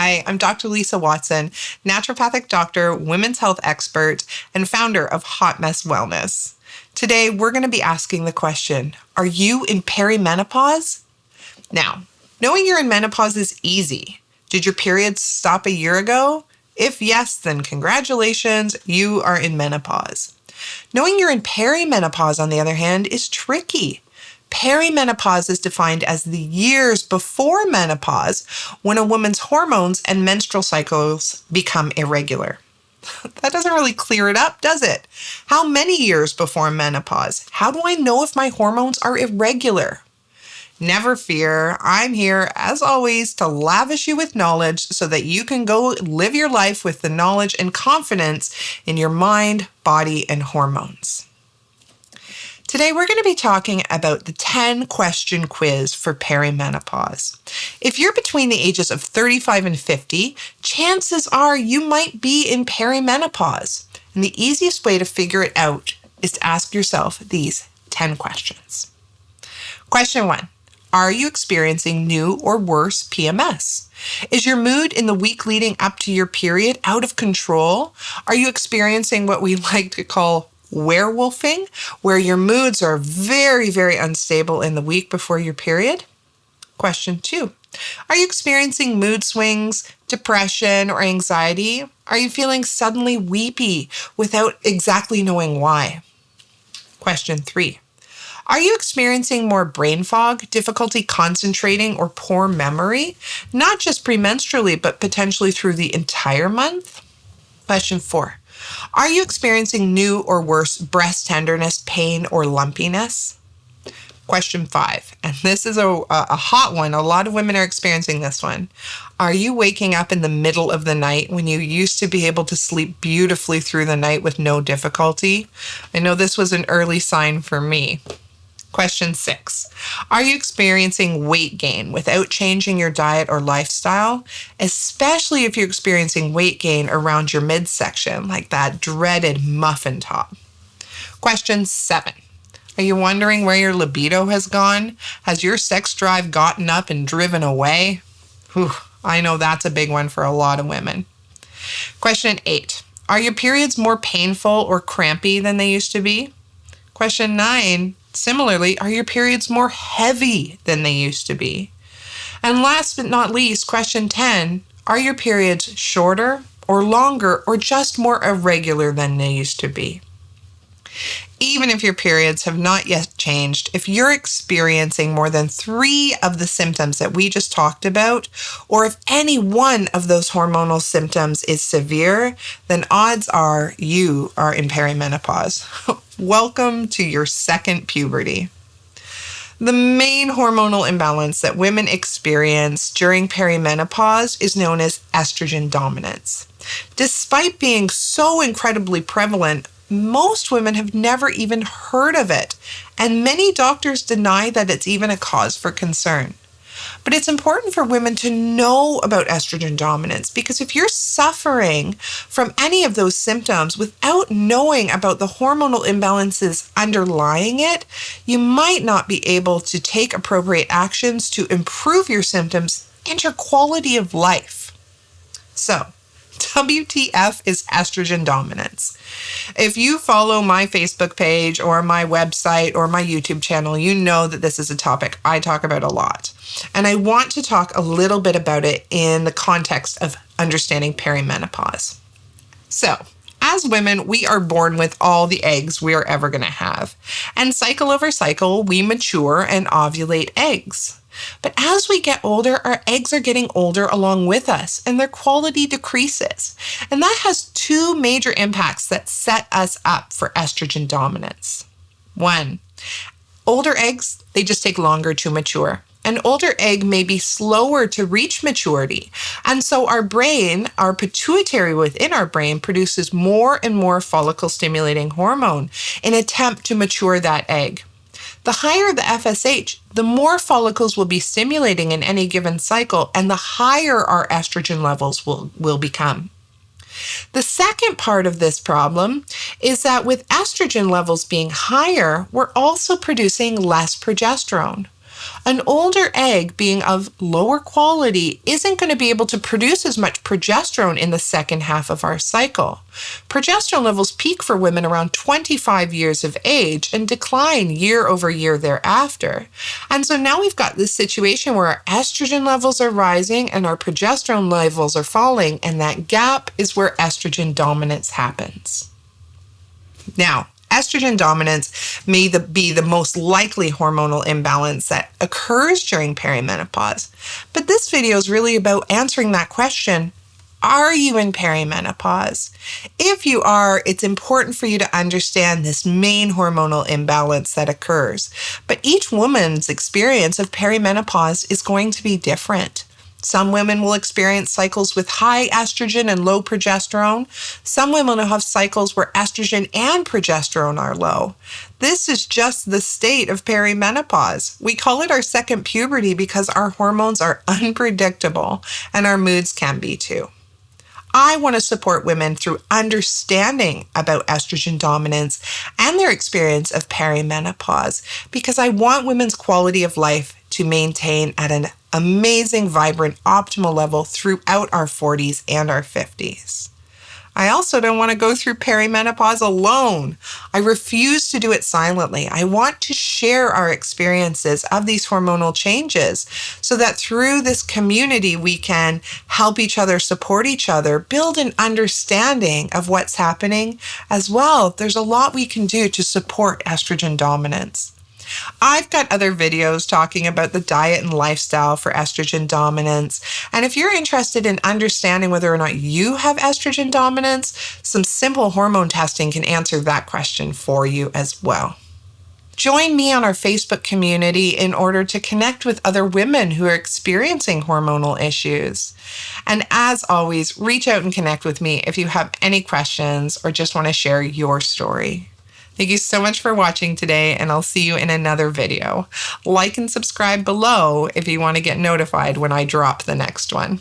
Hi, I'm Dr. Lisa Watson, naturopathic doctor, women's health expert, and founder of Hot Mess Wellness. Today, we're going to be asking the question, are you in perimenopause? Now, knowing you're in menopause is easy. Did your periods stop a year ago? If yes, then congratulations, you are in menopause. Knowing you're in perimenopause, on the other hand, is tricky. Perimenopause is defined as the years before menopause when a woman's hormones and menstrual cycles become irregular. That doesn't really clear it up, does it? How many years before menopause? How do I know if my hormones are irregular? Never fear, I'm here, as always, to lavish you with knowledge so that you can go live your life with the knowledge and confidence in your mind, body, and hormones. Today, we're going to be talking about the 10-question quiz for perimenopause. If you're between the ages of 35 and 50, chances are you might be in perimenopause. And the easiest way to figure it out is to ask yourself these 10 questions. Question 1. Are you experiencing new or worse PMS? Is your mood in the week leading up to your period out of control? Are you experiencing what we like to call werewolfing, where your moods are very, very unstable in the week before your period? Question 2. Are you experiencing mood swings, depression, or anxiety? Are you feeling suddenly weepy without exactly knowing why? Question 3. Are you experiencing more brain fog, difficulty concentrating, or poor memory? Not just premenstrually, but potentially through the entire month? Question 4. Are you experiencing new or worse breast tenderness, pain, or lumpiness? Question 5, and this is a hot one. A lot of women are experiencing this one. Are you waking up in the middle of the night when you used to be able to sleep beautifully through the night with no difficulty? I know this was an early sign for me. Question 6. Are you experiencing weight gain without changing your diet or lifestyle? Especially if you're experiencing weight gain around your midsection, like that dreaded muffin top. Question 7. Are you wondering where your libido has gone? Has your sex drive gotten up and driven away? Whew, I know that's a big one for a lot of women. Question 8. Are your periods more painful or crampy than they used to be? Question 9. Similarly, are your periods more heavy than they used to be? And last but not least, question 10, are your periods shorter or longer or just more irregular than they used to be? Even if your periods have not yet changed, if you're experiencing more than 3 of the symptoms that we just talked about, or if any one of those hormonal symptoms is severe, then odds are you are in perimenopause. Welcome to your second puberty. The main hormonal imbalance that women experience during perimenopause is known as estrogen dominance. Despite being so incredibly prevalent, most women have never even heard of it, and many doctors deny that it's even a cause for concern. But it's important for women to know about estrogen dominance because if you're suffering from any of those symptoms without knowing about the hormonal imbalances underlying it, you might not be able to take appropriate actions to improve your symptoms and your quality of life. So, WTF is estrogen dominance. If you follow my Facebook page or my website or my YouTube channel, you know that this is a topic I talk about a lot. And I want to talk a little bit about it in the context of understanding perimenopause. So, as women, we are born with all the eggs we are ever going to have. And cycle over cycle, we mature and ovulate eggs. But as we get older, our eggs are getting older along with us, and their quality decreases. And that has 2 major impacts that set us up for estrogen dominance. 1, older eggs, they just take longer to mature. An older egg may be slower to reach maturity. And so our brain, our pituitary within our brain, produces more and more follicle-stimulating hormone in an attempt to mature that egg. The higher the FSH, the more follicles will be stimulating in any given cycle, and the higher our estrogen levels will become. The second part of this problem is that with estrogen levels being higher, we're also producing less progesterone. An older egg, being of lower quality, isn't going to be able to produce as much progesterone in the second half of our cycle. Progesterone levels peak for women around 25 years of age and decline year over year thereafter. And so now we've got this situation where our estrogen levels are rising and our progesterone levels are falling, and that gap is where estrogen dominance happens. Now, estrogen dominance may be the most likely hormonal imbalance that occurs during perimenopause. But this video is really about answering that question. Are you in perimenopause? If you are, it's important for you to understand this main hormonal imbalance that occurs. But each woman's experience of perimenopause is going to be different. Some women will experience cycles with high estrogen and low progesterone. Some women will have cycles where estrogen and progesterone are low. This is just the state of perimenopause. We call it our second puberty because our hormones are unpredictable and our moods can be too. I want to support women through understanding about estrogen dominance and their experience of perimenopause because I want women's quality of life to maintain at an amazing, vibrant, optimal level throughout our 40s and our 50s. I also don't want to go through perimenopause alone. I refuse to do it silently. I want to share our experiences of these hormonal changes so that through this community, we can help each other, support each other, build an understanding of what's happening as well. There's a lot we can do to support estrogen dominance. I've got other videos talking about the diet and lifestyle for estrogen dominance. And if you're interested in understanding whether or not you have estrogen dominance, some simple hormone testing can answer that question for you as well. Join me on our Facebook community in order to connect with other women who are experiencing hormonal issues. And as always, reach out and connect with me if you have any questions or just want to share your story. Thank you so much for watching today, and I'll see you in another video. Like and subscribe below if you want to get notified when I drop the next one.